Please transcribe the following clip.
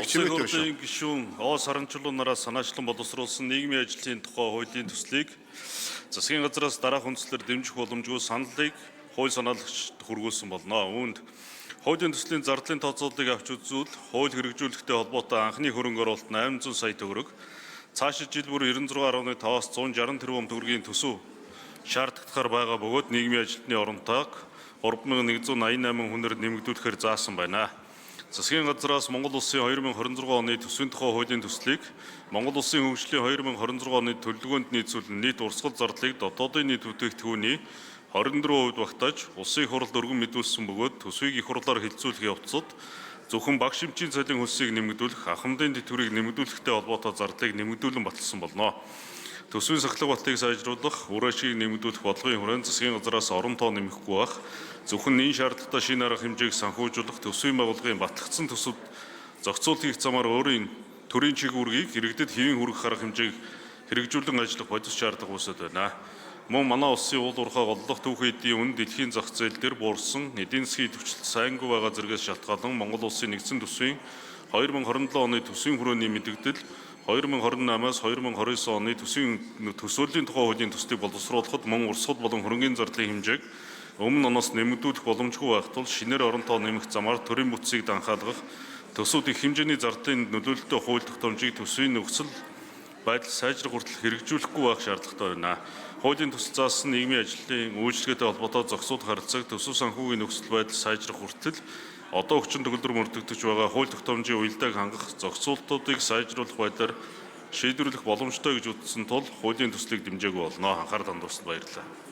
Улсын гишүүн Оос харамчлуунаас санаачлан боловсруулсан нийгмийн ажлын тухай хуулийн төслийг засгийн газраас дараах үндслээр дэмжих боломжгүй саналыг хууль санаалагчид хүргүүлсэн болно. Үүнд хуулийн төслийн зардлын тооцооллыг авч үзвэл хууль хэрэгжүүлэхтэй холбоотой анхны хөрөнгө оруулалт 800 сая төгрөг, цаашид жил бүр 96.5-аас 160 тэрбум төгрөгийн төсөв шаардлагатаар байгаа бөгөөд нийгмийн ажилтны оронтойг 3188 хүнээр нэмэгдүүлэхээр заасан байна. Засгийн газраас Монгол Улсын 2026 оны төсвийн тухай хуулийн төслийг Монгол Улсын хөгжлийн 2026 оны төлөвлөгөөнд нийцүүлэн нийт урсгал зардлыг дотоодын нийт бүтээгдэхүүний 24% багтааж, улсын их хурлд өргөн мэдүүлсэн бөгөөд төсвийг их хурлаар хилцүүлэх явцад зөвхөн багш эмчийн цалин хөлсийг нэмэгдүүлэх, ахмадын тэтгэврийг нэмэгдүүлэхтэй холбоотой зардлыг нэмэгдүүлэн баталсан болно. Төсвийн сахлах балтыг сайжруулах, үр ашгийг нэмэгдүүлэх бодлогын хүрээнд засгийн газраас орон тоо нэмэхгүй байх, зөвхөн энэ шаардлагатай шинэ арга хэмжээг санхүүжүүлэх, төсвийн байгууллагын батлагдсан төсөвд зохицуулт хийх замаар өөрийн төрийн чиглэлийг иргэдэд хэвийн хүргэх арга хэмжээг хэрэгжүүлэн ажиллах бодис шаардлага үүсэж байна. Мөн манай улсын уул уурхай голлох түүх эдийн үн дэлхийн зах зээл дээр буурсан эдийн засгийн төвчлөлт сайнгүй байгаа зэрэгээс шалтгаалan Монгол улсын нэгдсэн төсвийн 2027 оны төсвийн хүрээний мэдэгдэл 2028-аас 2029 оны төсвийн төсөөллийн тухай хуулийн төслийг боловсруулахад мөн урсгал болон хөрөнгийн зардлын хэмжээг өмнө оноос нэмэгдүүлэх боломжгүй байх тул шинээр орон тоо нэмэх замаар төрийн бүтцийг данхаалгах, төсөвд их хэмжээний зардлын нөлөөлөлтөй хууль тогтоомжийг төсвийн нөхцөл байдал сайжрах хүртэл хэрэгжүүлэхгүй байх шаардлагатай байна. Хуулийн төсөл заасан нийгмийн ажлын үйлчлэгээтэй холбоотой зохицуулах харилцааг төсөв санхүүгийн нөхцөл байдал сайжрах хүртэл одоо хүчин төгөлдөр мөрдөгдөж байгаа хууль тогтоомжийн уялдааг хангах зохицуултуудыг сайжруулах байдлаар шийдвэрлэх боломжтой гэж үзсэн тул хуулийн төслийг дэмжээгүй болно. Анхаарал хандуулсанд баярлалаа.